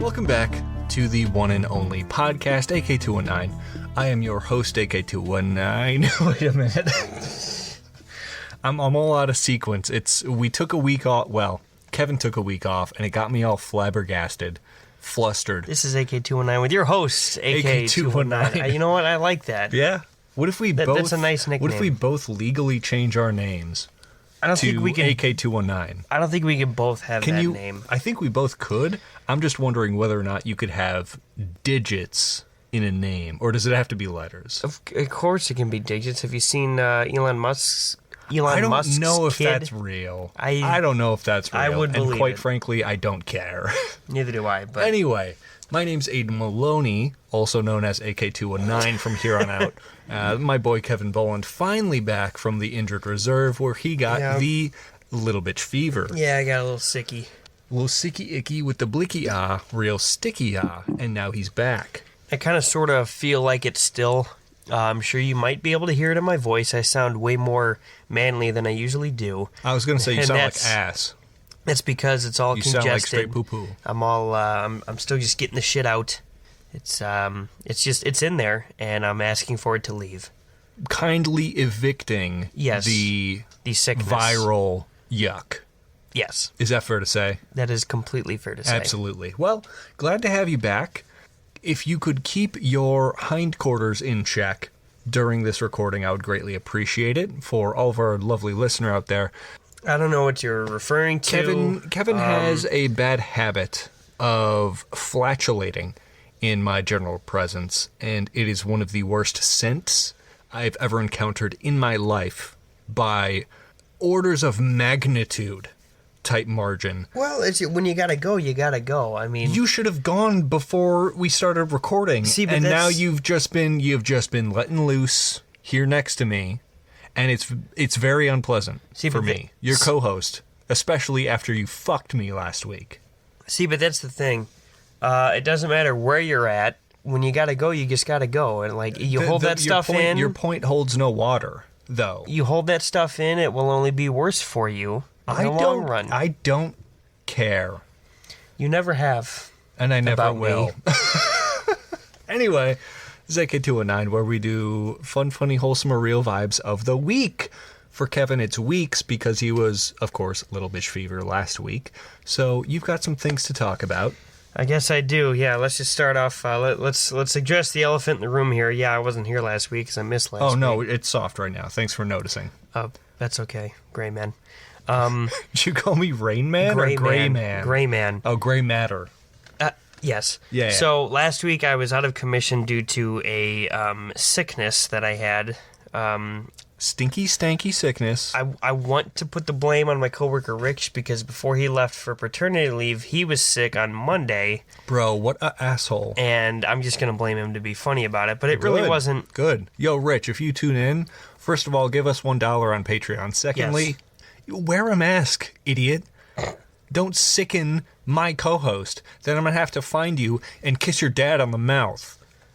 Welcome back to the one and only podcast, AK219. I am your host, AK219. Wait a minute. I'm all out of sequence. We took a week off. Well, Kevin took a week off, and it got me all flabbergasted, flustered. This is AK219 with your host, AK219. You know what? I like that. Yeah. What if we both? That's a nice nickname. What if we both legally change our names? I don't think we can. AK219. I don't think we can both have that name. I think we both could. I'm just wondering whether or not you could have digits in a name, or does it have to be letters? Of course, it can be digits. Have you seen Elon Musk's? I don't know if kid? that's real. I don't know if that's real. I would believe and quite it. frankly, I don't care. Neither do I. But anyway, my name's Aidan Maloney, also known as AK219 from here on out. My boy Kevan Boland finally back from the injured reserve where he got the little bitch fever. Yeah, I got a little sicky. A little sicky icky with the blicky real sticky and now he's back. I kind of sort of feel like it's still. I'm sure you might be able to hear it in my voice. I sound way more manly than I usually do. I was going to say you sound like ass. That's because it's all congested. You sound like straight poo-poo. I'm still just getting the shit out. It's in there, and I'm asking for it to leave. Kindly evicting the sickness. Viral yuck. Yes. Is that fair to say? That is completely fair to say. Absolutely. Well, glad to have you back. If you could keep your hindquarters in check during this recording, I would greatly appreciate it. For all of our lovely listener out there. I don't know what you're referring to. Kevin has a bad habit of flatulating in my general presence, and it is one of the worst scents I've ever encountered in my life by orders of magnitude type margin. Well, when you gotta go, you gotta go. I mean, you should have gone before we started recording, and now you've just been letting loose here next to me, and it's very unpleasant for me, your co-host, especially after you fucked me last week. See, but that's the thing. It doesn't matter where you're at. When you gotta go, you just gotta go, and like you hold that stuff in. Your point holds no water, though. You hold that stuff in, it will only be worse for you. In the long run. I don't care. You never have. And I never will. Anyway, this is AK219, where we do fun, funny, wholesome, or real vibes of the week. For Kevin, it's weeks because he was, of course, little bitch fever last week. So you've got some things to talk about. I guess I do. Yeah, let's just start off. Let's address the elephant in the room here. Yeah, I wasn't here last week because I missed last week. Oh, no, it's soft right now. Thanks for noticing. That's okay. Gray man. Did you call me Rain Man or Gray Man? Gray Man. Oh, Gray Matter. Yes. Yeah. So last week I was out of commission due to a sickness that I had. Stinky, stanky sickness. I want to put the blame on my coworker Rich because before he left for paternity leave, he was sick on Monday. Bro, what an asshole. And I'm just going to blame him to be funny about it, but it really wasn't. Good. Yo, Rich, if you tune in, first of all, give us $1 on Patreon. Secondly, wear a mask, idiot. Don't sicken my co-host. Then I'm going to have to find you and kiss your dad on the mouth.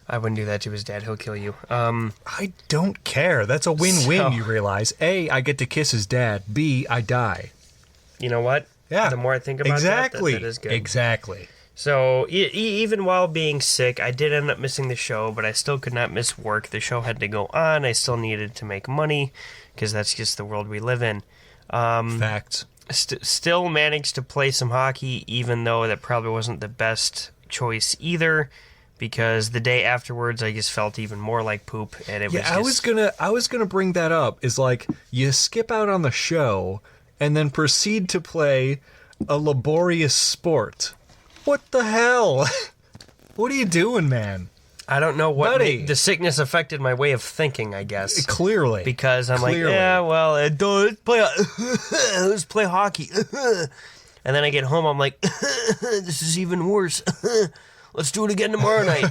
I wouldn't do that to his dad. He'll kill you. I don't care. That's a win-win, you realize. A, I get to kiss his dad. B, I die. You know what? Yeah. The more I think about that is good. Exactly. So even while being sick, I did end up missing the show, but I still could not miss work. The show had to go on. I still needed to make money because that's just the world we live in. Facts. Still managed to play some hockey, even though that probably wasn't the best choice either, because the day afterwards I just felt even more like poop, and it was just... I was gonna bring that up. Is like you skip out on the show and then proceed to play a laborious sport. What the hell? What are you doing, man? I don't know what the sickness affected my way of thinking, I guess. Clearly. Because I'm like, let's play hockey. And then I get home, I'm like, this is even worse. Let's do it again tomorrow night.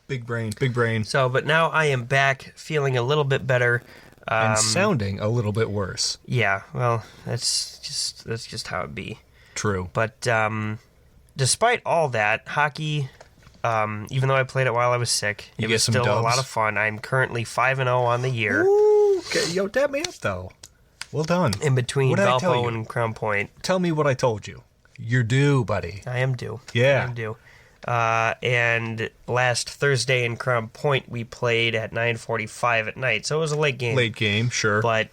Big brain. So, but now I am back, feeling a little bit better. And sounding a little bit worse. Yeah, well, that's just how it be. True. But despite all that, hockey... even though I played it while I was sick, it was still a lot of fun. I'm currently 5-0 on the year. Ooh, okay. Yo, dab me up, though. Well done. In between Valpo and Crown Point. Tell me what I told you. You're due, buddy. I am due. Yeah. I am due. And last Thursday in Crown Point, we played at 9:45 at night, so it was a late game. Late game, sure. But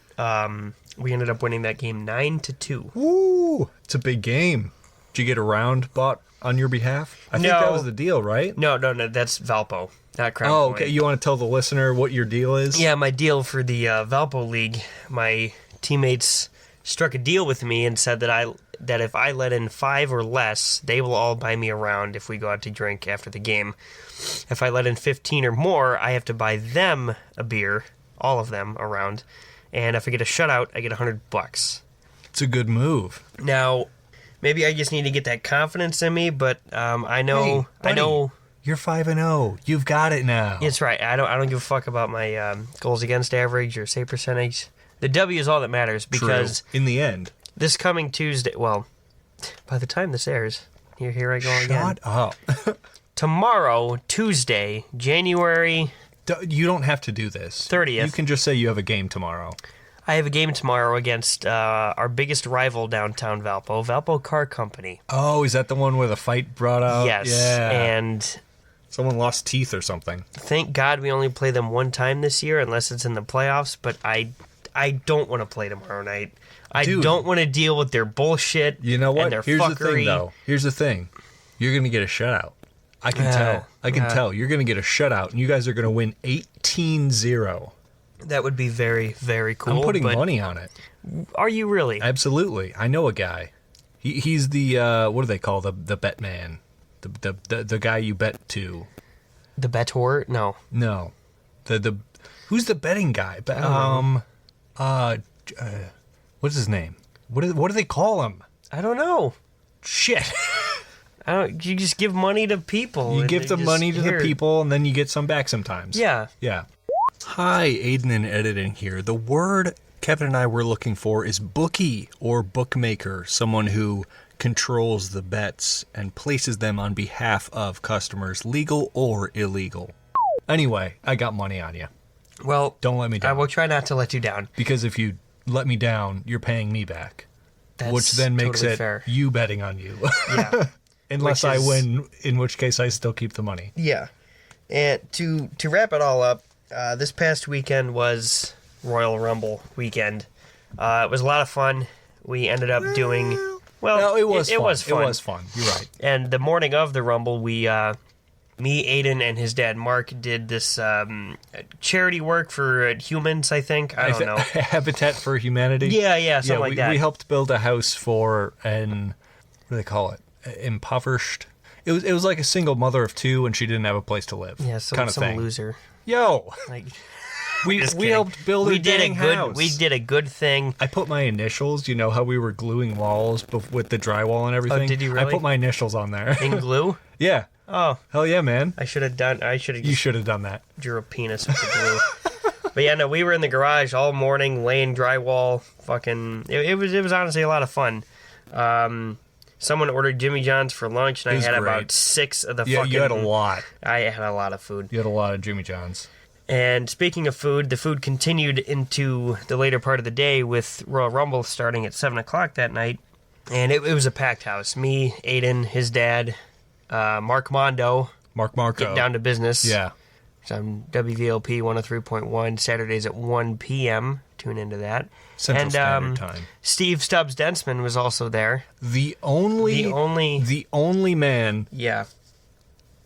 we ended up winning that game 9-2. Woo! It's a big game. Did you get a round bought on your behalf? I think that was the deal, right? No, that's Valpo, not Crown Point. Point. Okay. You want to tell the listener what your deal is? Yeah, my deal for the Valpo League, my teammates struck a deal with me and said that if I let in 5 or less, they will all buy me a round if we go out to drink after the game. If I let in 15 or more, I have to buy them a beer, all of them, a round. And if I get a shutout, I get $100. It's a good move. Now, maybe I just need to get that confidence in me, but I know, Hey, buddy, I know. You're 5-0. You've got it now. It's right. I don't give a fuck about my goals against average or save percentage. The W is all that matters because True. In the end, this coming Tuesday, well, by the time this airs, here I go again. Shut up. Tomorrow, Tuesday, January You don't have to do this. 30th. You can just say you have a game tomorrow. I have a game tomorrow against our biggest rival downtown Valpo Car Company. Oh, is that the one where the fight brought out? Yes. Yeah. And Someone lost teeth or something. thank God we only play them one time this year, unless it's in the playoffs, but I don't want to play tomorrow night. I don't want to deal with their bullshit. You know what? And their Here's fuckery. the thing, though. Here's the thing. You're going to get a shutout. I can tell. I can tell. You're going to get a shutout, and you guys are going to win 18-0. That would be very, very cool. I'm putting money on it. Are you really? Absolutely. I know a guy. He's the, what do they call the bet man? The guy you bet to. The Betor? No. No. Who's the betting guy? What's his name? What do they call him? I don't know. Shit. You just give money to people. You give the money to the people, and then you get some back sometimes. Yeah. Yeah. Hi, Aidan in editing here. The word Kevin and I were looking for is bookie or bookmaker, someone who controls the bets and places them on behalf of customers, legal or illegal. Anyway, I got money on you. Well, don't let me down. I will try not to let you down. Because if you let me down, you're paying me back. That's which then makes totally it fair. You betting on you. Yeah. Unless I win, in which case I still keep the money. Yeah. And to wrap it all up, this past weekend was Royal Rumble weekend. It was a lot of fun. We ended up doing... Well, no, it was fun. It was fun. It was fun. You're right. And the morning of the Rumble, me, Aidan, and his dad, Mark, did this charity work for humans, I think. I don't know. Habitat for Humanity? Yeah, something like that. We helped build a house for what do they call it? Impoverished. It was like a single mother of two, and she didn't have a place to live. Yeah, some thing. loser. Yo! Like... We helped build a dang house. We did a good thing. I put my initials. You know how we were gluing walls with the drywall and everything? Oh, did you really? I put my initials on there. In glue? Yeah. Oh. Hell yeah, man. You should have done that. Drew a penis with the glue. But yeah, no, we were in the garage all morning laying drywall. Fucking, it was honestly a lot of fun. Someone ordered Jimmy John's for lunch, and I had about 6 of the fucking... Yeah, you had a lot. I had a lot of food. You had a lot of Jimmy John's. And speaking of food, the food continued into the later part of the day with Royal Rumble starting at 7 o'clock that night. And it was a packed house. Me, Aidan, his dad, Mark Marco. Getting down to business. Yeah. So I'm WVLP 103.1, Saturdays at 1 p.m. Tune into that. Central Standard Time. Steve Stubbs Densman was also there. The only man. Yeah.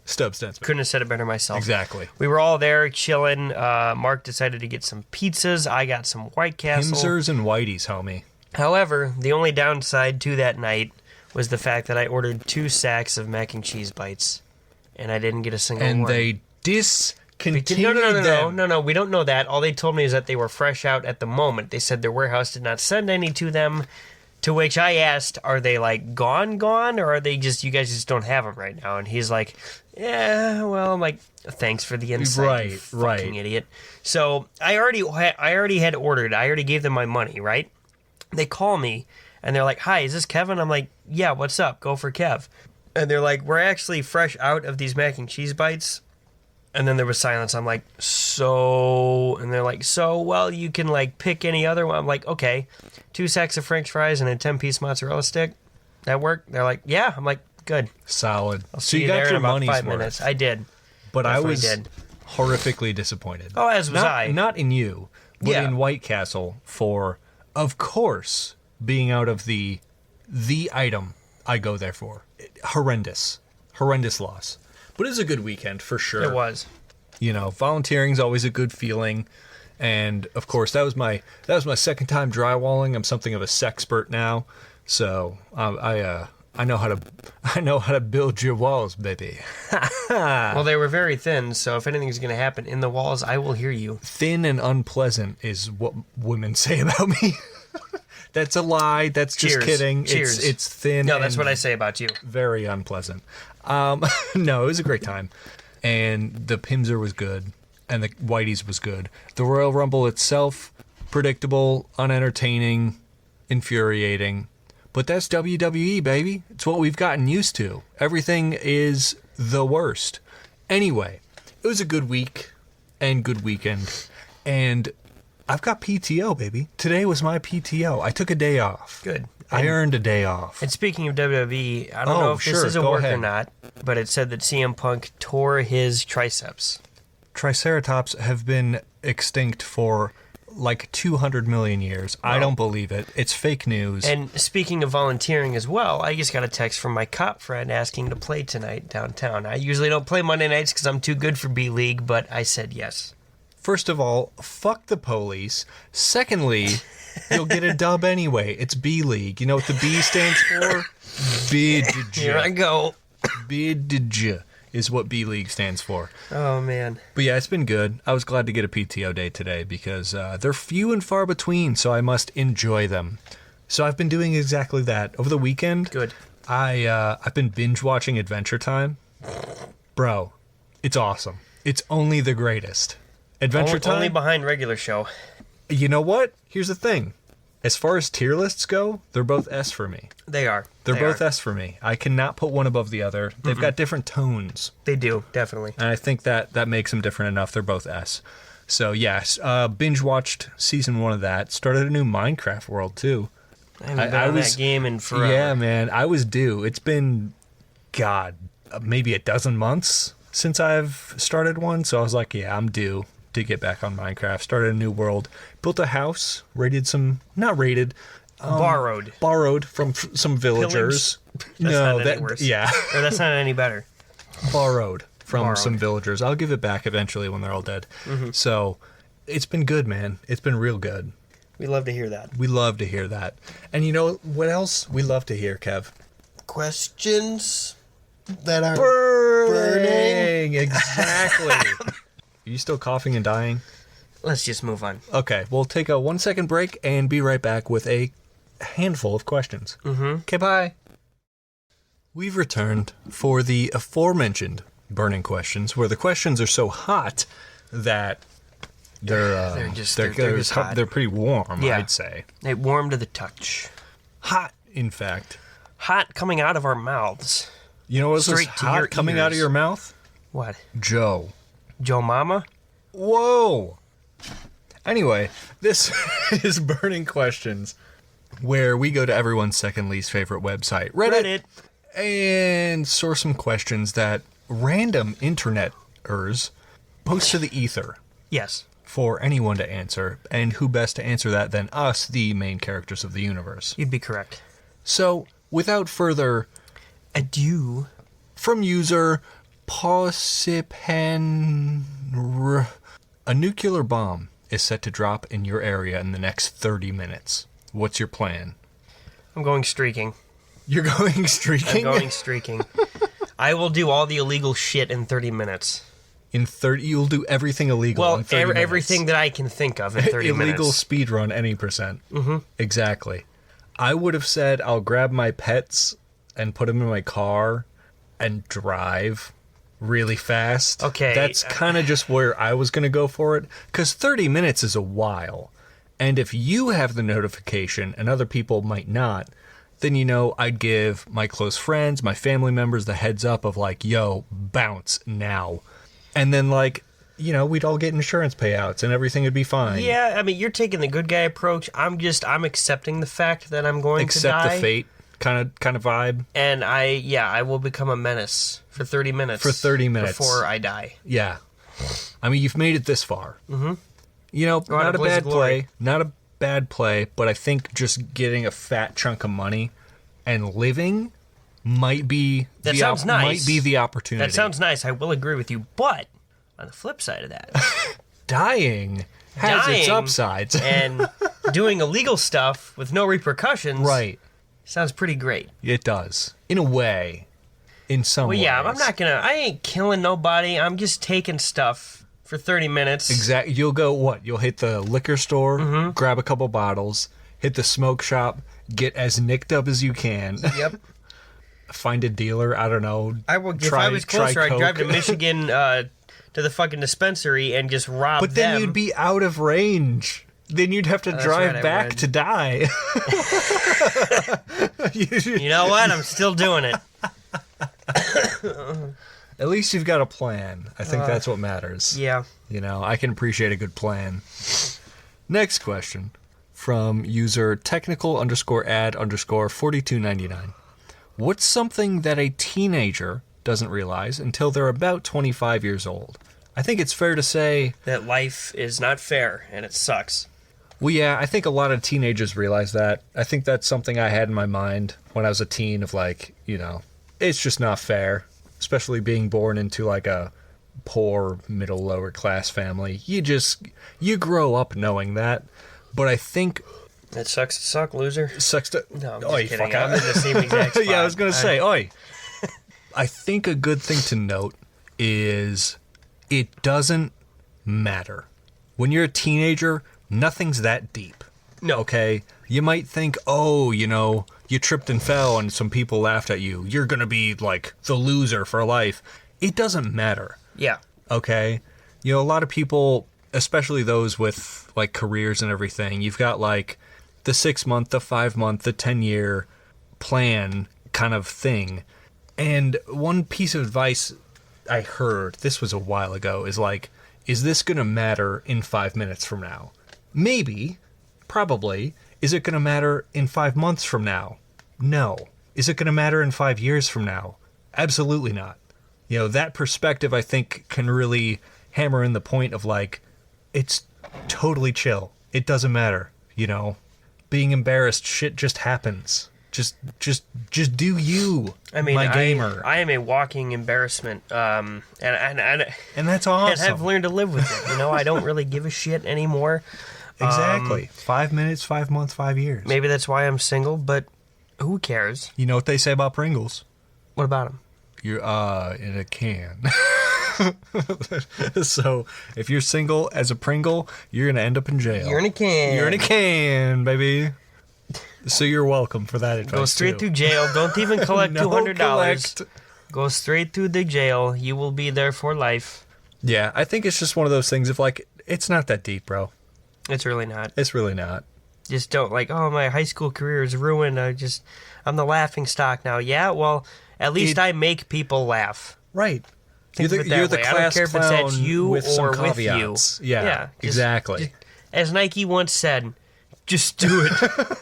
Stubbs Densman. Couldn't have said it better myself. Exactly. We were all there chilling. Mark decided to get some pizzas. I got some White Castle. Himsers and Whiteys, homie. However, the only downside to that night was the fact that I ordered 2 sacks of mac and cheese bites, and I didn't get a single one. And they discontinued them. No, we don't know that. All they told me is that they were fresh out at the moment. They said their warehouse did not send any to them, to which I asked, are they like gone, or are they just, you guys just don't have them right now? And he's like, yeah, well, I'm like, thanks for the insight, you fucking idiot. So I already had ordered. I already gave them my money, right? They call me, and they're like, hi, is this Kevin? I'm like, yeah, what's up? Go for Kev. And they're like, we're actually fresh out of these mac and cheese bites. And then there was silence. I'm like, so... And they're like, well, you can, like, pick any other one. I'm like, okay, 2 sacks of French fries and a 10-piece mozzarella stick. That work? They're like, yeah. I'm like, Good. Solid. I'll So see you there got in your about money's 5 worth. minutes. I did. But I Definitely was did. horrifically disappointed. Oh, as was I. Not in you, but Yeah. in White Castle for, of course, being out of the item I go there for. Horrendous loss. But it was a good weekend for sure. It was. You know, volunteering's always a good feeling. And of course, that was my second time drywalling. I'm something of a sexpert now, so I know how to build your walls, baby. Well, they were very thin, so if anything's going to happen in the walls, I will hear you. Thin and unpleasant is what women say about me. That's a lie. That's just Cheers. kidding. Cheers. It's thin. No, that's and what I say about you. very unpleasant. No, it was a great time, and the Pimser was good. And the Whiteys was good. The Royal Rumble itself, predictable, unentertaining, infuriating. But that's WWE, baby. It's what we've gotten used to. Everything is the worst. Anyway, it was a good week and good weekend. And I've got PTO, baby. Today was my PTO. I took a day off. Good. I earned a day off. And speaking of WWE, I don't know if this is a go work or ahead. not, but it said that CM Punk tore his triceps. Triceratops have been extinct for like 200 million years. I don't believe it. It's fake news. And speaking of volunteering as well, I just got a text from my cop friend asking to play tonight downtown. I usually don't play Monday nights because I'm too good for B-League, but I said yes. First of all, fuck the police. Secondly, you'll get a dub anyway. It's B-League. You know what the B stands for? Bidge. Here I go. Bidge is what B-League stands for. Oh, man. But yeah, it's been good. I was glad to get a PTO day today because they're few and far between, so I must enjoy them. So I've been doing exactly that. Over the weekend, Good. I've been binge watching Adventure Time. Bro, it's awesome. It's only the greatest. Adventure Time. Only behind regular show. You know what? Here's the thing. As far as tier lists go, they're both S for me. They are. They're They both are. S for me. I cannot put one above the other. They've got different tones. They do, definitely. And I think that makes them different enough. They're both S. So, yes, binge watched season 1 of that. Started a new Minecraft world, too. I haven't been on that game in forever. Yeah, man. I was due. It's been, God, maybe a dozen months since I've started one. So I was like, yeah, I'm due to get back on Minecraft. Started a new world. Built a house. Not raided. Borrowed from some villagers. That's not any worse. Yeah. Or that's not any better. Borrowed from some villagers. I'll give it back eventually when they're all dead. So it's been good, man. It's been real good. We love to hear that. We love to hear that. And you know what else we love to hear, Kev? Questions that are Burning. Exactly. Are you still coughing and dying? Let's just move on. Okay, we'll take a 1-second break and be right back with a handful of questions. Okay, bye. We've returned for the aforementioned burning questions, where the questions are so hot that they're just hot. They're pretty warm, Yeah. I'd say. They warm to the touch. Hot, in fact. Hot coming out of our mouths. You know what's Straight to your hot coming out of ears. your mouth? What? Joe. Joe Mama? Whoa! Anyway, this is Burning Questions, where we go to everyone's second least favorite website, Reddit, and source some questions that random interneters post to the ether Yes. for anyone to answer. And who best to answer that than us, the main characters of the universe? You'd be correct. So, without further Adieu. from user Pausipen, a nuclear bomb is set to drop in your area in the next 30 minutes. What's your plan? I'm going streaking. You're going streaking? I'm going streaking. I will do all the illegal shit in 30 minutes. In 30, you'll do everything illegal in 30 minutes. Everything that I can think of in 30 minutes. Illegal speed run any percent. Mm-hmm. Exactly. I would have said I'll grab my pets and put them in my car and drive really fast. Okay. That's kind of just where I was going to go for it, because 30 minutes is a while. And if you have the notification and other people might not, then, you know, I'd give my close friends, my family members the heads up of like, yo, bounce now. And then, like, you know, we'd all get insurance payouts and everything would be fine. Yeah, I mean, you're taking the good guy approach. I'm accepting the fact that I'm going to die. Accept the fate. kind of vibe. And I will become a menace for 30 minutes. For 30 minutes. Before I die. Yeah. I mean, you've made it this far. Mm-hmm. You know, not a bad play. Not a bad play, but I think just getting a fat chunk of money and living might be nice. Might be the opportunity. That sounds nice. I will agree with you. But on the flip side of that, dying has its upsides. And doing illegal stuff with no repercussions. Right. Sounds pretty great. It does. In a way. In some ways. Well, yeah, I ain't killing nobody. I'm just taking stuff for 30 minutes. Exactly. You'll go, what? You'll hit the liquor store, grab a couple bottles, hit the smoke shop, get as nicked up as you can. Yep. Find a dealer, I don't know. If I was closer, I'd drive to Michigan to the fucking dispensary and just rob them. But then you'd be out of range. Then you'd have to drive back to die. You know what? I'm still doing it. At least you've got a plan. I think that's what matters. Yeah. You know, I can appreciate a good plan. Next question from user technical_ad_4299. What's something that a teenager doesn't realize until they're about 25 years old? I think it's fair to say that life is not fair and it sucks. Well, yeah, I think a lot of teenagers realize that. I think that's something I had in my mind when I was a teen of like, you know, it's just not fair, especially being born into like a poor, middle, lower class family. You grow up knowing that. But I think... It sucks to suck, loser. Sucks to... No, I'm just kidding. I'm in the same exact spot. Yeah, I was going to say, oi. I think a good thing to note is it doesn't matter. When you're a teenager, nothing's that deep. No. Okay? You might think, oh, you know, you tripped and fell and some people laughed at you. You're going to be, like, the loser for life. It doesn't matter. Yeah. Okay? You know, a lot of people, especially those with, like, careers and everything, you've got, like, the 6-month, the 5-month, the 10-year plan kind of thing. And one piece of advice I heard, this was a while ago, is like, is this going to matter in 5 minutes from now? Maybe. Probably. Is it going to matter in 5 months from now? No. Is it going to matter in 5 years from now? Absolutely not. You know, that perspective, I think, can really hammer in the point of, like, it's totally chill. It doesn't matter, you know? Being embarrassed, shit just happens. Just do you, I mean, my gamer. I am a walking embarrassment, and that's awesome. And I've learned to live with it. You know, I don't really give a shit anymore. Exactly. 5 minutes, 5 months, 5 years. Maybe that's why I'm single, but who cares? You know what they say about Pringles? What about them? You're in a can. So if you're single as a Pringle, you're gonna end up in jail. You're in a can. You're in a can, baby. So you're welcome for that advice. Go straight through jail. Don't even collect $200. Go straight through the jail. You will be there for life. Yeah, I think it's just one of those things of like, it's not that deep, bro. It's really not. It's really not. Just don't like, oh, my high school career is ruined. I'm the laughing stock now. Yeah, well, at least I make people laugh. Right. You're the class clown. I don't care if it's at you with or some caveats. With you. Yeah, exactly. As Nike once said, just do it.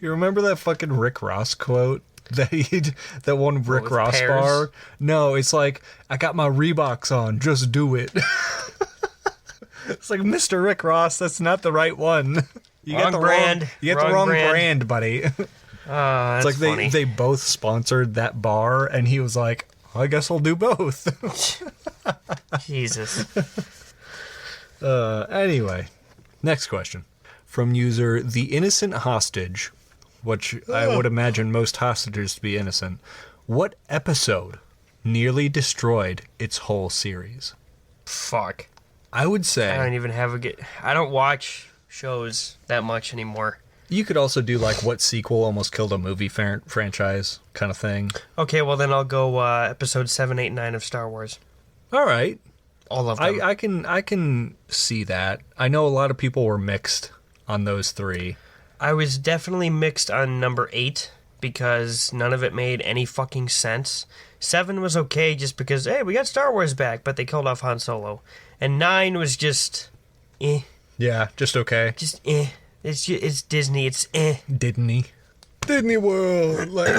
You remember that fucking Rick Ross quote? That one Rick Ross pears? bar? No, it's like, I got my Reeboks on, just do it. It's like, Mr. Rick Ross, that's not the right one. You got the brand. You got the wrong brand, buddy. That's it's like funny. they both sponsored that bar, and he was like, I guess I'll do both. Jesus. Anyway, next question. From user The Innocent Hostage, which I would imagine most hostages to be innocent. What episode nearly destroyed its whole series? Fuck. I would say... I don't even have a good... I don't watch shows that much anymore. You could also do like what sequel almost killed a movie franchise kind of thing. Okay, well then I'll go episode 7, 8, 9 of Star Wars. All right. All of them. I can see that. I know a lot of people were mixed on those three. I was definitely mixed on number 8 because none of it made any fucking sense. 7 was okay just because, hey, we got Star Wars back, but they killed off Han Solo. And 9 was just, eh. Yeah, just okay. Just, eh. It's Disney, it's eh. Didn't he? Disney World. Like,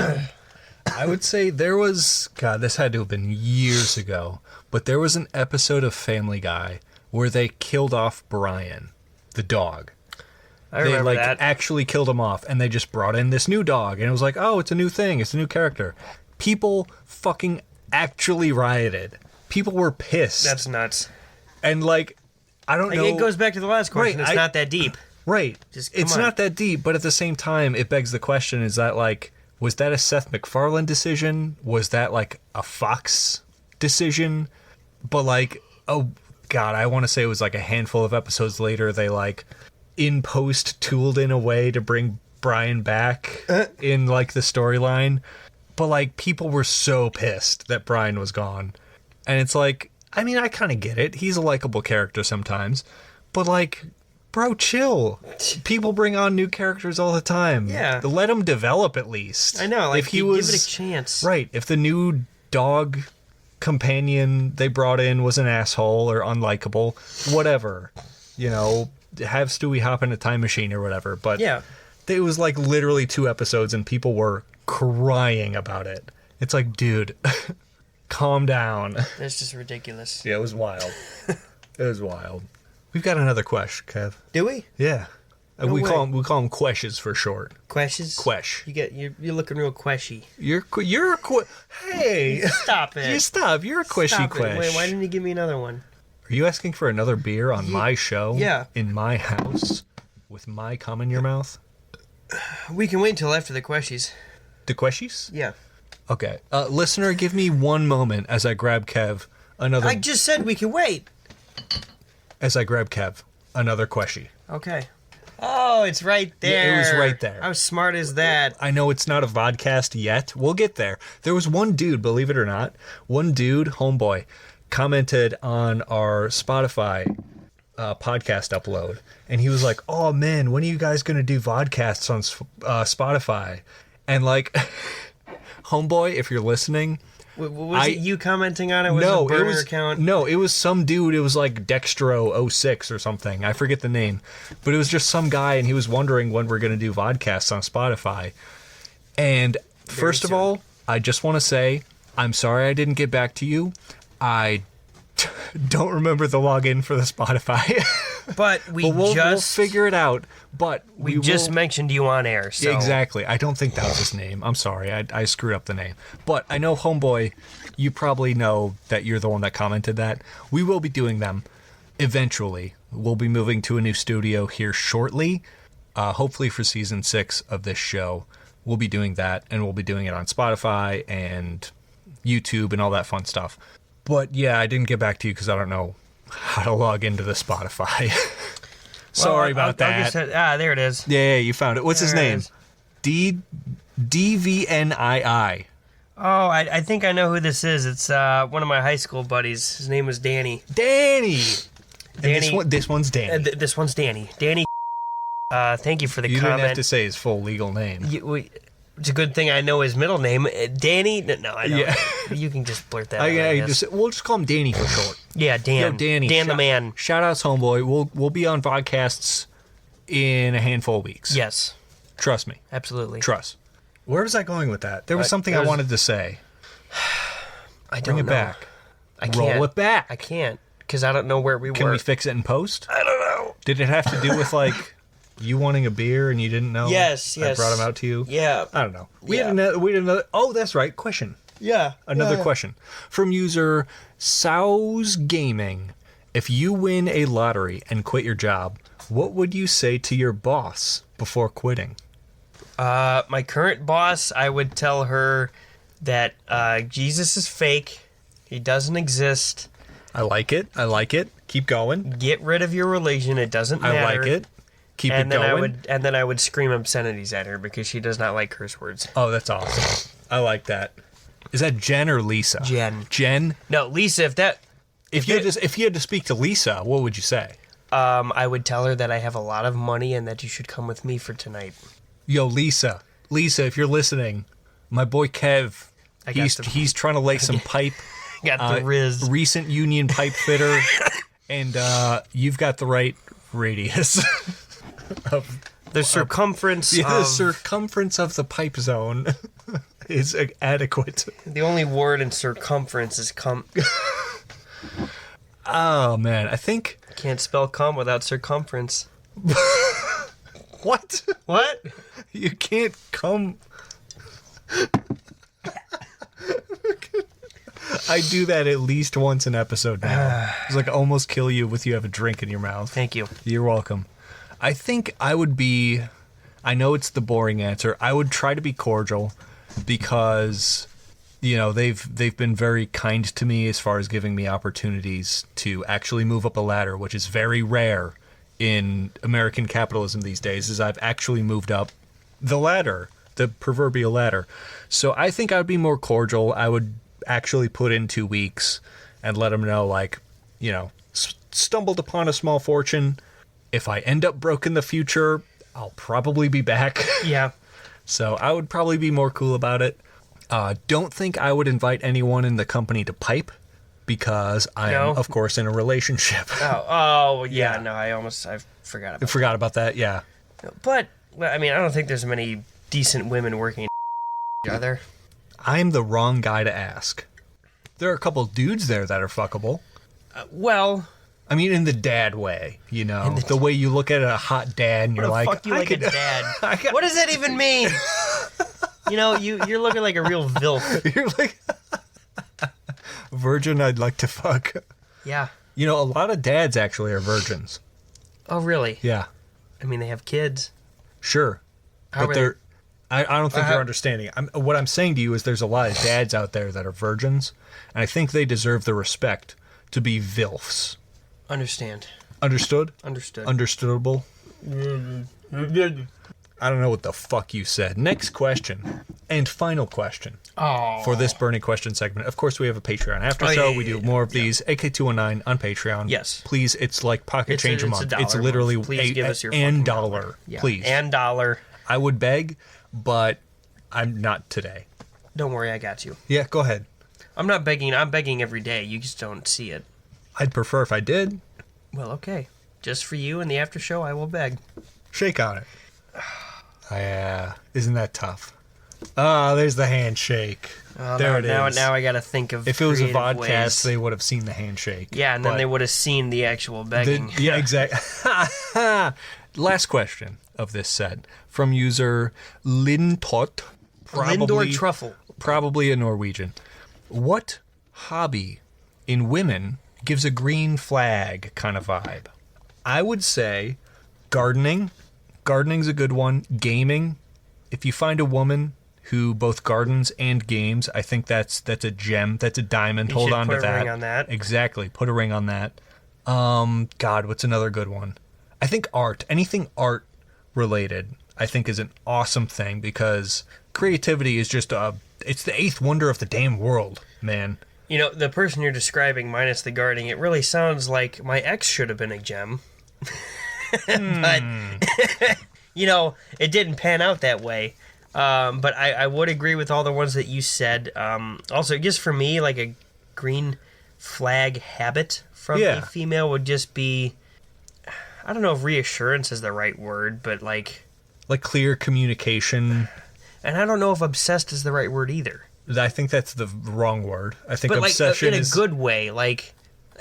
I would say there was, God, this had to have been years ago, but there was an episode of Family Guy where they killed off Brian, the dog. I remember They that. actually killed him off, and they just brought in this new dog, and it was like, oh, it's a new thing, it's a new character. People fucking actually rioted. People were pissed. That's nuts. And like, I don't know. It goes back to the last question. Right, It's not that deep. Right. Just come it's on. not that deep, but at the same time, it begs the question: is that like, was that a Seth MacFarlane decision? Was that like a Fox decision? But like, oh God, I want to say it was like a handful of episodes later, they like in post tooled in a way to bring Brian back in like the storyline. But like, people were so pissed that Brian was gone, and it's like, I mean, I kind of get it. He's a likable character sometimes, but like, bro, chill. People bring on new characters all the time. Yeah. Let him develop at least. I know. Like, if he give was it a chance. right, if the new dog companion they brought in was an asshole or unlikable, whatever, you know, have Stewie hop in a time machine or whatever. But Yeah. it was like literally 2 episodes and people were crying about it. It's like, dude, calm down. That's just ridiculous. Yeah, it was wild. It was wild. We've got another Quesh, Kev. Do we? Yeah. No we way. call them Queshes for short. Queshes? Quesh. You're looking real queshy. You're a Hey, Stop it. you stop. You're a Queshy Stop it. Quesh. Wait, why didn't you give me another one? Are you asking for another beer on my show? Yeah. In my house with my cum in your mouth? We can wait until after the queshies. The Queshies? Yeah. Okay. Listener, give me one moment as I grab Kev another. I just said we can wait. As I grab Kev another Queshy. Okay. Oh, it's right there. Yeah, it was right there. How smart is that? I know it's not a vodcast yet. We'll get there. There was one dude, believe it or not, homeboy, commented on our Spotify podcast upload, and he was like, "Oh man, when are you guys gonna do vodcasts on Spotify?" And like, homeboy, if you're listening. Was it you commenting on it? Was No, it a burner it was account? no, it was some dude. It was like Dextro06 or something. I forget the name, but it was just some guy, and he was wondering when we're gonna do vodcasts on Spotify. And first of soon. all, I just want to say I'm sorry I didn't get back to you. I don't remember the login for the Spotify. But we'll figure it out. But we just mentioned you on air. So. Exactly. I don't think that was his name. I'm sorry. I screwed up the name. But I know, homeboy, you probably know that you're the one that commented that. We will be doing them eventually. We'll be moving to a new studio here shortly. Hopefully for season 6 of this show. We'll be doing that, and we'll be doing it on Spotify and YouTube and all that fun stuff. But yeah, I didn't get back to you because I don't know how to log into the Spotify. Sorry about that. There it is. Yeah, you found it. What's his There it name? is. DVNII. Oh, I think I know who this is. It's one of my high school buddies. His name was Danny. Danny. Danny. And this one's Danny. This one's Danny. Danny. Thank you for the You comment. didn't have to say his full legal name. It's a good thing I know his middle name. Danny? No, I don't. Yeah. You can just blurt that out. I guess. We'll just call him Danny for short. Yeah, Dan. Yo, Danny. Dan the man. Shout outs, homeboy. We'll be on podcasts in a handful of weeks. Yes, Trust me. absolutely. Where was I going with that? There was something I wanted to say. I don't Bring it know. back. I can't. Roll it back. I can't because I don't know where we Can were. we fix it in post? I don't know. Did it have to do with like you wanting a beer and you didn't know? Yes. I brought him out to you. Yeah. I don't know. We Yeah. had another. Oh, that's right. Question. Yeah. Another question from user Sows Gaming. If you win a lottery and quit your job, what would you say to your boss before quitting? My current boss, I would tell her that Jesus is fake. He doesn't exist. I like it. Keep going. Get rid of your religion. It doesn't matter. I like it. Keep And it then going. I would scream obscenities at her because she does not like curse words. Oh, that's awesome. I like that. Is that Jen or Lisa? Jen. Jen? No, Lisa, If you had to speak to Lisa, what would you say? I would tell her that I have a lot of money and that you should come with me for tonight. Yo, Lisa, if you're listening, my boy Kev, he's trying to lay some pipe. Got the Riz. Recent union pipe fitter, and you've got the right radius of The circumference the circumference of the pipe zone is adequate. The only word in circumference is Oh, man. I think... Can't spell cum without circumference. What? What? You can't come... I do that at least once an episode now. It's like I almost kill you with you have a drink in your mouth. Thank you. You're welcome. I think I would be... I know it's the boring answer. I would try to be cordial because, you know, they've been very kind to me as far as giving me opportunities to actually move up a ladder, which is very rare in American capitalism these days, is I've actually moved up the ladder, the proverbial ladder. So I think I would be more cordial. I would actually put in 2 weeks and let them know, like, you know, stumbled upon a small fortune. If I end up broke in the future, I'll probably be back. Yeah. So I would probably be more cool about it. Don't think I would invite anyone in the company to pipe because I am, of course, in a relationship. Oh, yeah. Yeah. No, I forgot about Forgot about that, yeah. But, I mean, I don't think there's many decent women working are there? I'm the wrong guy to ask. There are a couple dudes there that are fuckable. Well... I mean, in the dad way, you know, the way you look at a hot dad and you're like, fuck you like a dad. What does that even mean? You know, you're looking like a real vilf. You're like, virgin I'd like to fuck. Yeah. You know, a lot of dads actually are virgins. Oh, really? Yeah. I mean, they have kids. Sure. How but they're... I don't think you're understanding. What I'm saying to you is there's a lot of dads out there that are virgins, and I think they deserve the respect to be vilfs. Understand. Understood? Understood. Understandable? I don't know what the fuck you said. Next question, and final question for this Burning Question segment. Of course, we have a Patreon after show. We do more of these. AK219 on Patreon. Yes. Please, it's like pocket change a month. $1 It's literally Please give us your and fucking $1. Yeah. Please. And $1. I would beg, but I'm not today. Don't worry, I got you. Yeah, go ahead. I'm not begging. I'm begging every day. You just don't see it. I'd prefer if I did. Well, okay. Just for you and the after show, I will beg. Shake on it. Isn't that tough? There's the handshake. There it is. Now I got to think of. If it was a creative vodcast, ways. they would have seen the handshake. Yeah, and then they would have seen the actual begging. Yeah, exactly. Last question of this set from user Lindtot. Lindor Truffle. Probably a Norwegian. What hobby in women gives a green flag kind of vibe? I would say gardening. Gardening's a good one. Gaming. If you find a woman who both gardens and games, I think that's a gem. That's a diamond. Hold on to that. Put a ring on that. Exactly. Put a ring on that. God, what's another good one? I think art. Anything art related, I think is an awesome thing because creativity is just it's the eighth wonder of the damn world, man. You know, the person you're describing, minus the gardening, it really sounds like my ex should have been a gem. But, you know, it didn't pan out that way. But I would agree with all the ones that you said. Also, just for me, like a green flag habit from a female would just be, I don't know if reassurance is the right word, but like clear communication. And I don't know if obsessed is the right word either. I think that's the wrong word. I think but obsession in a good way. Like,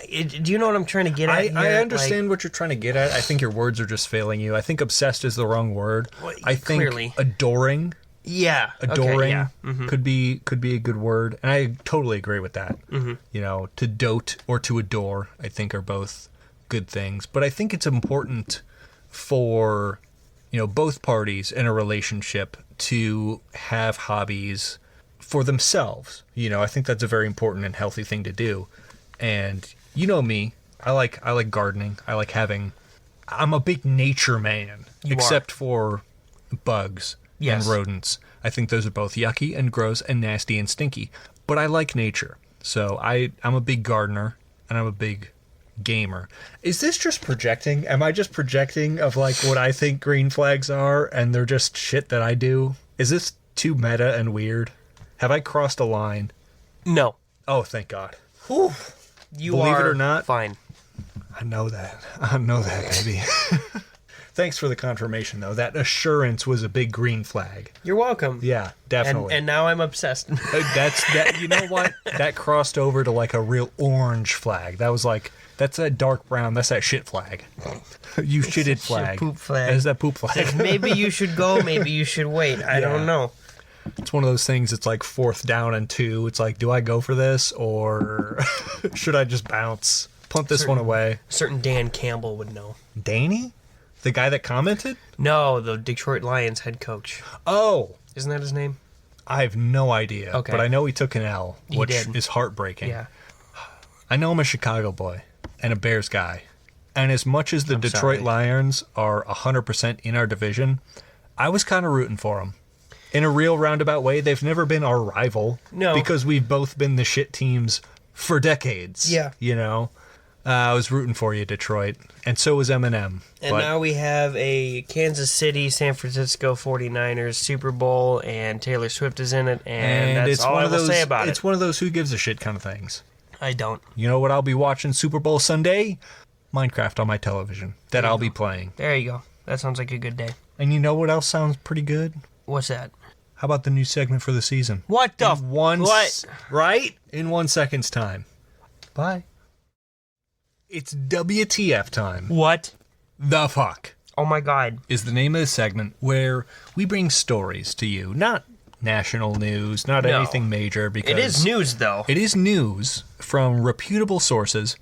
do you know what I'm trying to get at here? I understand what you're trying to get at. I think your words are just failing you. I think obsessed is the wrong word. Well, I think clearly. adoring. Yeah. Adoring okay, yeah. Mm-hmm. could be a good word. And I totally agree with that. Mm-hmm. You know, to dote or to adore, I think are both good things. But I think it's important for, you know, both parties in a relationship to have hobbies for themselves. You know, I think that's a very important and healthy thing to do. And you know me, I like gardening. I'm a big nature man, except for bugs and rodents. I think those are both yucky and gross and nasty and stinky. But I like nature. So I'm a big gardener and I'm a big gamer. Is this just projecting? Am I just projecting of like what I think green flags are and they're just shit that I do? Is this too meta and weird? Have I crossed a line? No. Oh, thank God. Whew. You Believe are it or not, fine. I know that, baby. Thanks for the confirmation, though. That assurance was a big green flag. You're welcome. Yeah, definitely. And now I'm obsessed. That. You know what? That crossed over to like a real orange flag. That was like, that's that dark brown. That's that shit flag. You shitted flag. Poop flag. That is that poop flag. Maybe you should go. Maybe you should wait. I don't know. It's one of those things. It's like 4th down and 2. It's like, do I go for this or should I just bounce? Punt this one away. Certain Dan Campbell would know. Danny? The guy that commented? No, the Detroit Lions head coach. Oh. Isn't that his name? I have no idea. Okay. But I know he took an L, which did. is heartbreaking. Yeah. I know I'm a Chicago boy and a Bears guy. And as much as the Detroit Lions are 100% in our division, I was kind of rooting for them. In a real roundabout way, they've never been our rival. No. Because we've both been the shit teams for decades. Yeah. You know? I was rooting for you, Detroit. And so was Eminem. And now we have a Kansas City, San Francisco 49ers Super Bowl, and Taylor Swift is in it, and that's it's all one I of will those, say about it. It's one of those who gives a shit kind of things. I don't. You know what I'll be watching Super Bowl Sunday? Minecraft on my television that I'll be playing. There you go. That sounds like a good day. And you know what else sounds pretty good? What's that? How about the new segment for the season? What the what? Right? In 1 second's time. Bye. It's WTF time. What? The fuck Oh my god. is the name of the segment where we bring stories to you. Not national news, not No. anything major. Because It is news, though. It is news from reputable sources.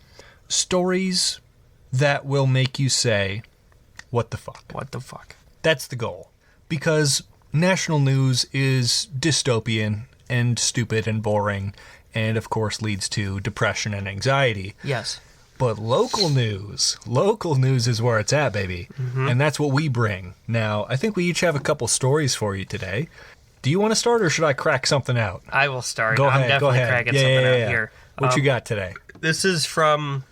Stories that will make you say, what the fuck? What the fuck? That's the goal. Because national news is dystopian and stupid and boring, and of course leads to depression and anxiety. Yes. But local news is where it's at, baby. Mm-hmm. And that's what we bring. Now, I think we each have a couple stories for you today. Do you want to start, or should I crack something out? I will start. Go I'm ahead, definitely go ahead. cracking something out here. What you got today? This is from...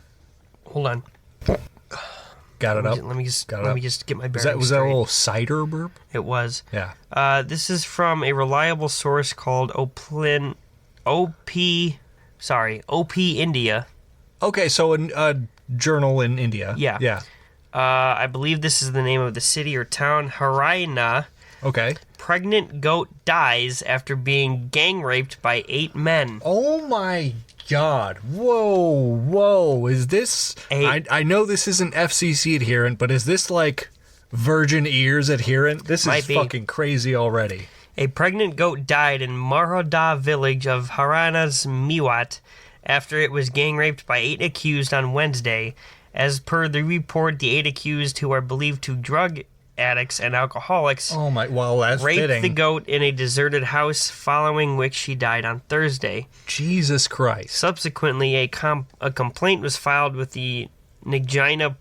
Hold on. Got it up? Let me just get my bearings Was that a straight. little cider burp? It was. Yeah. This is from a reliable source called OP India. Okay, so a journal in India. Yeah. Yeah. I believe this is the name of the city or town. Haryana. Okay. Pregnant goat dies after being gang raped by 8 men. Oh my God. Whoa. Is this... I know this isn't FCC adherent, but is this like Virgin Ears adherent? This is fucking crazy already. A pregnant goat died in Marhoda village of Haryana's Mewat after it was gang raped by 8 accused on Wednesday. As per the report, the 8 accused, who are believed to drug addicts and alcoholics, Oh my... Well, that's raped fitting. the goat in a deserted house, following which she died on Thursday. Jesus Christ. Subsequently, a complaint was filed with the Nagina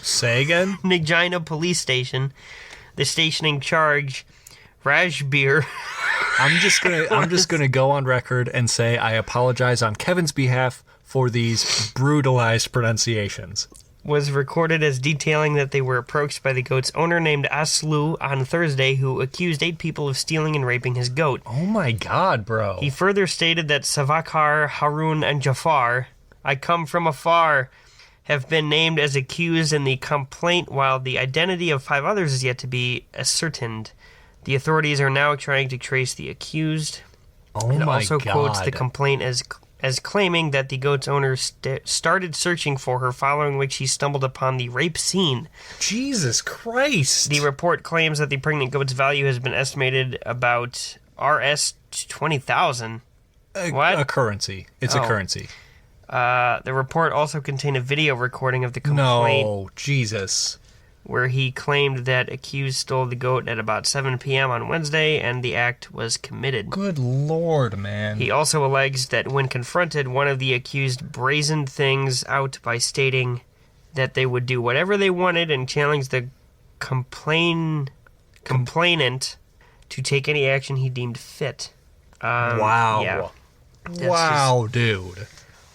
Say again? police station. The station in charge, Rajbir, I'm just gonna go on record and say I apologize on Kevin's behalf for these brutalized pronunciations. was recorded as detailing that they were approached by the goat's owner named Aslu on Thursday, who accused 8 people of stealing and raping his goat. Oh my God, bro. He further stated that Savakar, Harun, and Jafar, I come from afar, have been named as accused in the complaint, while the identity of 5 others is yet to be ascertained. The authorities are now trying to trace the accused. Oh It my also God. quotes the complaint as claiming that the goat's owner started searching for her, following which he stumbled upon the rape scene. Jesus Christ. The report claims that the pregnant goat's value has been estimated about Rs 20,000. What? A currency. It's a currency. The report also contained a video recording of the complaint No, Jesus. where he claimed that accused stole the goat at about 7 p.m. on Wednesday and the act was committed. Good Lord, man. He also alleged that when confronted, one of the accused brazened things out by stating that they would do whatever they wanted and challenged the complainant to take any action he deemed fit. Wow. Yeah. Wow, dude.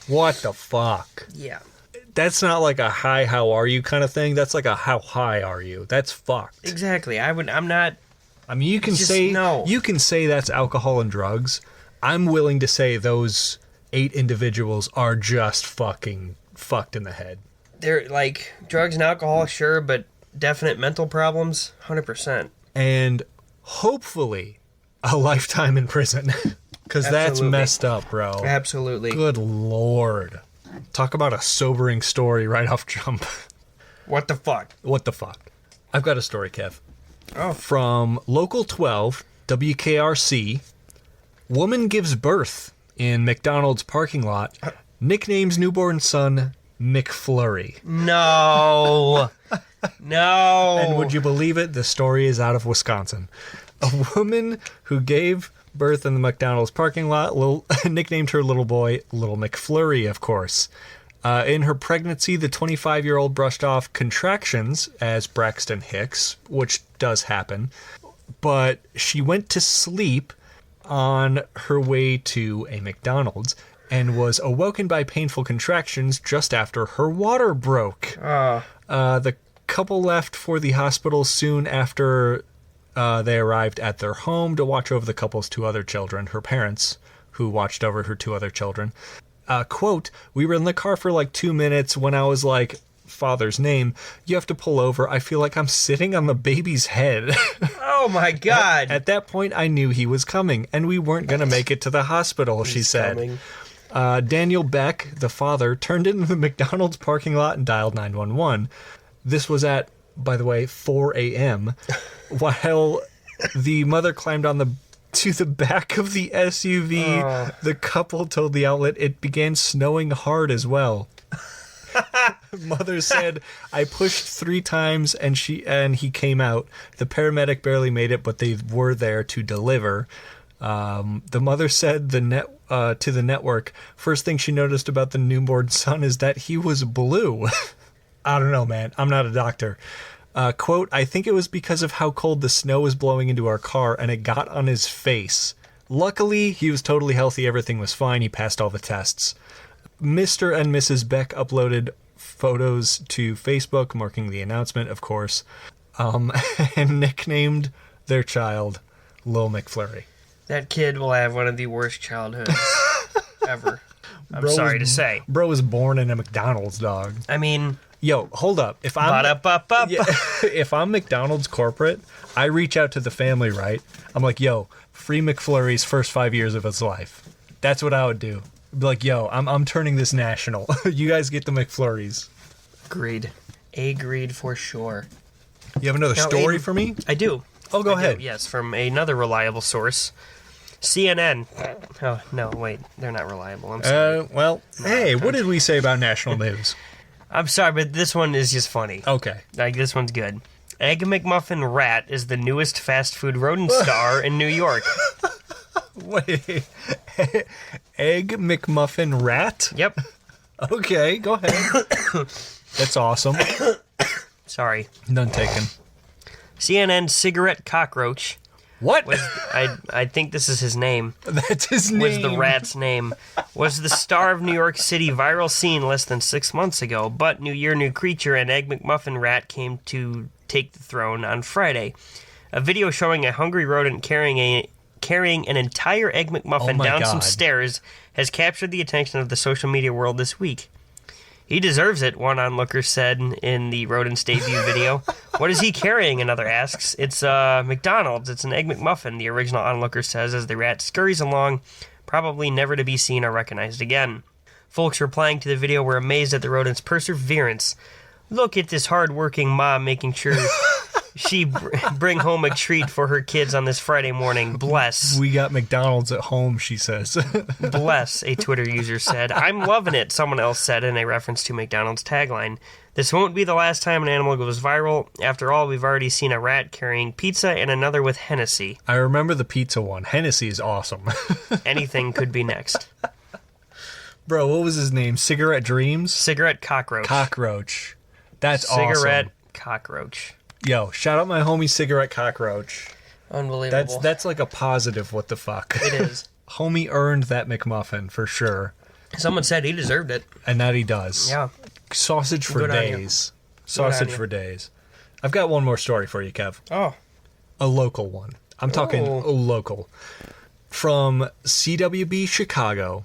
What the fuck? Yeah. That's not like a hi, how are you kind of thing. That's like a how high are you. That's fucked. Exactly. I'm not... I mean, you can Just say no. you can say that's alcohol and drugs. I'm willing to say those 8 individuals are just fucking fucked in the head. They're like drugs and alcohol, sure, but definite mental problems, 100%. And hopefully a lifetime in prison. Because that's Absolutely. messed up, bro. Absolutely. Good Lord. Talk about a sobering story right off jump. What the fuck? What the fuck? I've got a story, Kev. Oh. From Local 12, WKRC. Woman gives birth in McDonald's parking lot. Nicknames newborn son McFlurry. No. No. And would you believe it? The story is out of Wisconsin. A woman who gave birth in the McDonald's parking lot nicknamed her little boy Little McFlurry, of course. In her pregnancy, the 25-year-old brushed off contractions as Braxton Hicks, which does happen. But she went to sleep on her way to a McDonald's and was awoken by painful contractions just after her water broke. The couple left for the hospital soon after they arrived at their home to watch over the couple's two other children, her parents, who watched over her two other children. Quote, we were in the car for like 2 minutes when I was like, father's name, you have to pull over. I feel like I'm sitting on the baby's head. Oh my God. At that point, I knew he was coming, and we weren't going to make it to the hospital, she said. Coming. Daniel Beck, the father, turned into the McDonald's parking lot and dialed 911. This was at, by the way, 4 a.m., while the mother climbed to the back of the SUV. The couple told the outlet it began snowing hard as well. Mother said, I pushed 3 times and he came out. The paramedic barely made it, but they were there to deliver. The mother said to the network, first thing she noticed about the newborn son is that he was blue. I don't know, man. I'm not a doctor. Quote, I think it was because of how cold the snow was blowing into our car and it got on his face. Luckily, he was totally healthy. Everything was fine. He passed all the tests. Mr. and Mrs. Beck uploaded photos to Facebook, marking the announcement, of course, and nicknamed their child Lil McFlurry. That kid will have one of the worst childhoods ever. I'm sorry to say. Bro was born in a McDonald's, dog. I mean... Yo, hold up. If I'm McDonald's corporate, I reach out to the family, right? I'm like, yo, free McFlurry's first 5 years of his life. That's what I would do. Be like, yo, I'm turning this national. You guys get the McFlurries. Agreed for sure. You have another story Aidan, for me? I do. Oh, go ahead. Yes, from another reliable source. CNN. Oh, no, wait. They're not reliable. I'm sorry. Hey, what did we say about national news? I'm sorry, but this one is just funny. Okay. Like, this one's good. Egg McMuffin Rat is the newest fast food rodent star in New York. Wait. Egg McMuffin Rat? Yep. Okay, go ahead. That's awesome. Sorry. None taken. CNN cigarette cockroach. What? I think this is his name. That's his name. Was the rat's name. Was the star of New York City viral scene less than 6 months ago, but New Year, New Creature and Egg McMuffin Rat came to take the throne on Friday. A video showing a hungry rodent carrying an entire Egg McMuffin down some stairs has captured the attention of the social media world this week. He deserves it, one onlooker said in the rodent's debut video. What is he carrying, another asks. It's McDonald's. It's an Egg McMuffin, the original onlooker says as the rat scurries along, probably never to be seen or recognized again. Folks replying to the video were amazed at the rodent's perseverance. Look at this hard-working mom making sure she bring home a treat for her kids on this Friday morning. Bless. We got McDonald's at home, she says. Bless, a Twitter user said. I'm loving it, someone else said in a reference to McDonald's tagline. This won't be the last time an animal goes viral. After all, we've already seen a rat carrying pizza and another with Hennessy. I remember the pizza one. Hennessy is awesome. Anything could be next. Bro, what was his name? Cigarette Dreams? Cigarette Cockroach. Cockroach. That's awesome. Cigarette Cockroach. Yo, shout out my homie Cigarette Cockroach. Unbelievable. That's like a positive what the fuck. It is. Homie earned that McMuffin for sure. Someone said he deserved it. And that he does. Yeah. Sausage for Good on you. days. Sausage for days. I've got one more story for you, Kev. Oh. A local one. I'm talking local. From CWB Chicago.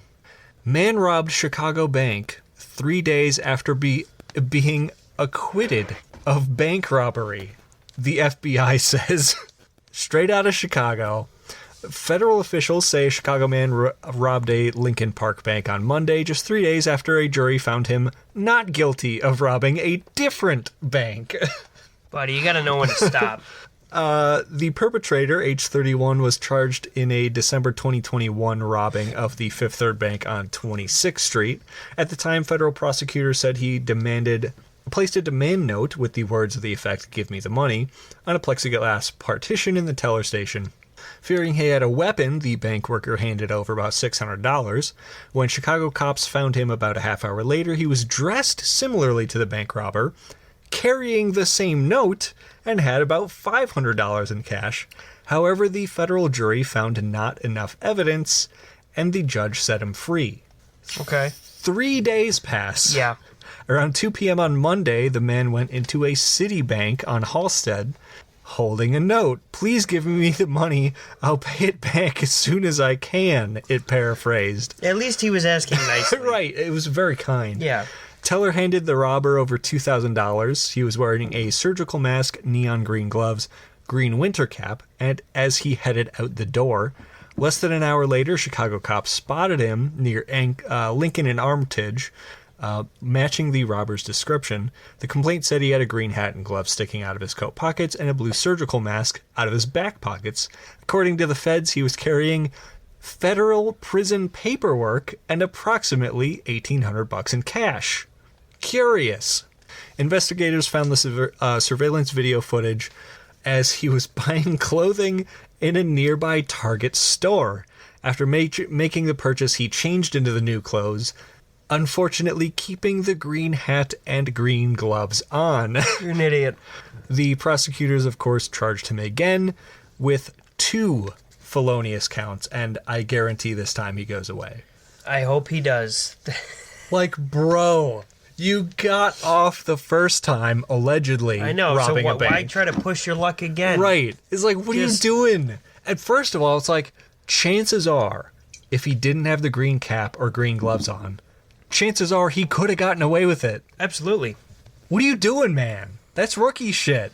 Man robbed Chicago bank 3 days after being acquitted of bank robbery, the FBI says. Straight out of Chicago. Federal officials say a Chicago man robbed a Lincoln Park bank on Monday, just 3 days after a jury found him not guilty of robbing a different bank. Buddy, you gotta know when to stop. The perpetrator, age 31, was charged in a December 2021 robbing of the Fifth Third Bank on 26th Street. At the time, federal prosecutors said he placed a demand note with the words of the effect, "Give me the money," on a plexiglass partition in the teller station. Fearing he had a weapon, the bank worker handed over about $600. When Chicago cops found him about a half hour later, he was dressed similarly to the bank robber, carrying the same note, and had about $500 in cash. However, the federal jury found not enough evidence, and the judge set him free. Okay. 3 days pass. Yeah. Around 2 p.m. on Monday, the man went into a Citibank on Halstead, holding a note. "Please give me the money. I'll pay it back as soon as I can," it paraphrased. At least he was asking nicely. Right. It was very kind. Yeah. Teller handed the robber over $2,000. He was wearing a surgical mask, neon green gloves, green winter cap, and as he headed out the door. Less than an hour later, Chicago cops spotted him near Lincoln and Armitage, matching the robber's description. The complaint said he had a green hat and gloves sticking out of his coat pockets and a blue surgical mask out of his back pockets. According to the feds, he was carrying federal prison paperwork and approximately $1,800 in cash. Curious. Investigators found the surveillance video footage as he was buying clothing in a nearby Target store. After making the purchase, he changed into the new clothes, unfortunately keeping the green hat and green gloves on. You're an idiot. The prosecutors, of course, charged him again with 2 felonious counts, and I guarantee this time he goes away. I hope he does. Like, bro, you got off the first time, allegedly, I know, robbing so a bank. why try to push your luck again? Right. It's like, what are you doing? And first of all, it's like, chances are, if he didn't have the green cap or green gloves on, chances are he could have gotten away with it. Absolutely. What are you doing, man? That's rookie shit.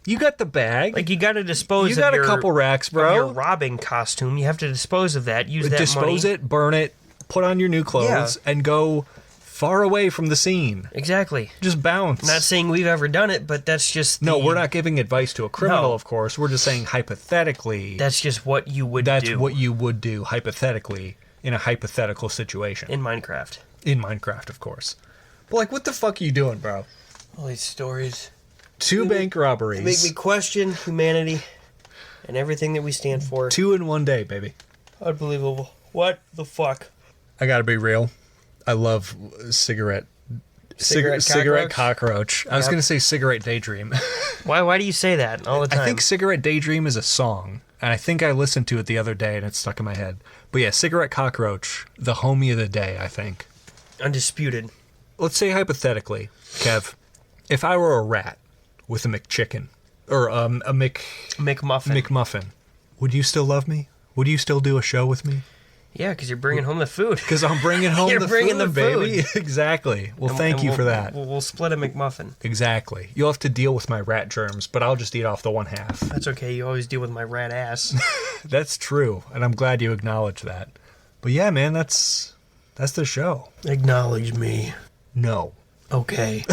You got the bag. Like, you got to dispose you got of a couple racks, bro. of your robbing costume. You have to dispose of that. Use that Dispose money. it, burn it, put on your new clothes, and go far away from the scene. Exactly. Just bounce. Not saying we've ever done it, but that's just No, we're not giving advice to a criminal, No. of course. We're just saying hypothetically. That's just what you would do. That's what you would do, hypothetically, in a hypothetical situation. in Minecraft. In Minecraft, of course. But, like, what the fuck are you doing, bro? All these stories 2 bank robberies. make me question humanity and everything that we stand for. 2 in one day, baby. Unbelievable. What the fuck? I gotta be real. I love cigarette cockroach. I was gonna say cigarette daydream. Why do you say that all the time? I think cigarette daydream is a song, and I think I listened to it the other day, and it stuck in my head. But yeah, cigarette cockroach, the homie of the day, I think. Undisputed. Let's say hypothetically, Kev, if I were a rat with a McChicken or a McMuffin, would you still love me? Would you still do a show with me? Yeah, because you're bringing home the food. Because I'm bringing home You're the bringing food, the food. baby. Exactly. Well, thank you for that. We'll split a McMuffin. Exactly. You'll have to deal with my rat germs, but I'll just eat off the one half. That's okay. You always deal with my rat ass. That's true, and I'm glad you acknowledge that. But yeah, man, that's the show. Acknowledge me. No. Okay.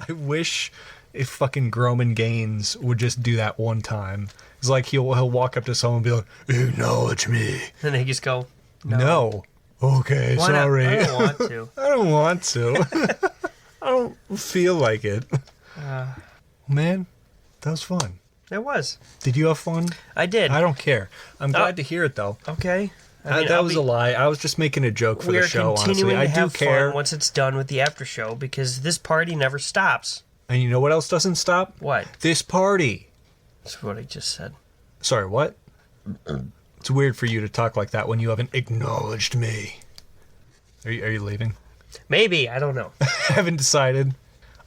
I wish if fucking Groman Gaines would just do that one time. It's like he'll walk up to someone and be like, "Acknowledge me." And they just go, No. Okay, Why not? sorry. I don't want to. I don't want to. I don't feel like it. Man, that was fun. It was. Did you have fun? I did. I don't care. I'm glad to hear it, though. Okay. I mean, That was a lie. I was just making a joke for the show, honestly. continuing I to do have care. fun once it's done with the after show because this party never stops. And you know what else doesn't stop? What? This party. That's what I just said. Sorry, what? It's weird for you to talk like that when you haven't acknowledged me. Are you leaving? Maybe. I don't know. Haven't decided.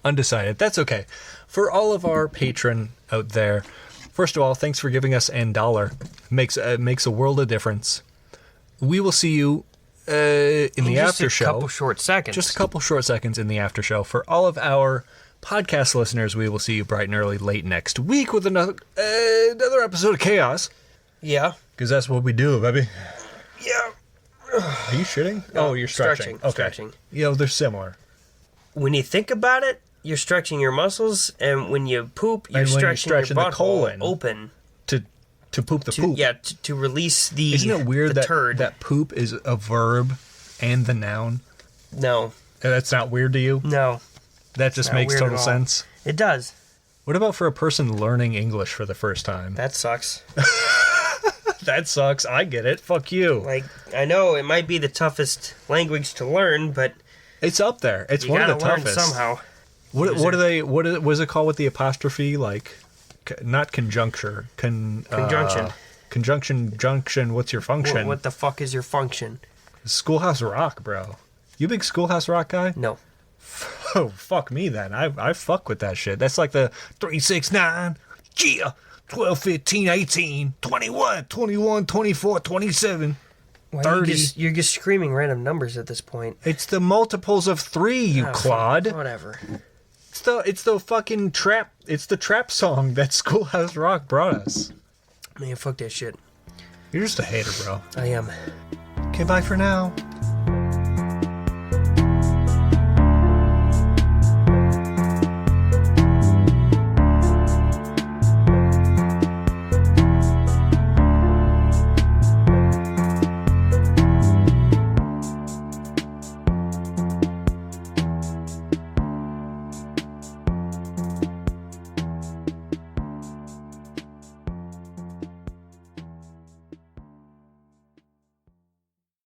Undecided. That's okay. For all of our patron out there, first of all, thanks for giving us $1. Makes a world of difference. We will see you in the after Just a show. couple short seconds. Just a couple short seconds in the after show. For all of our podcast listeners, we will see you bright and early late next week with another episode of Chaos. Yeah. Because that's what we do, baby. Yeah. Are you shitting? No, Oh, you're stretching. Okay. Stretching. They're similar. When you think about it, you're stretching your muscles, and when you poop, you're stretching your butthole colon open. To poop the poop. Yeah, to release the Isn't it weird that turd. that poop is a verb and the noun? No. That's not weird to you? No. That just makes weird total at all. sense? It does. What about for a person learning English for the first time? That sucks. That sucks. I get it. Fuck you. Like, I know it might be the toughest language to learn, but It's up there. It's you one of gotta the learn toughest. somehow. What is it called with the apostrophe? Like, not conjuncture. Conjunction. Conjunction, junction, what's your function? What the fuck is your function? Schoolhouse Rock, bro. You a big Schoolhouse Rock guy? No. Oh, fuck me then. I fuck with that shit. That's like the 3, 6, 9, yeah, 12, 15, 18, 21, 21, 24, 27, Why 30. You're just screaming random numbers at this point. It's the multiples of 3, you Oh, clod. Whatever. It's the fucking trap. It's the trap song that Schoolhouse Rock brought us. Man, fuck that shit. You're just a hater, bro. I am. Okay, bye for now.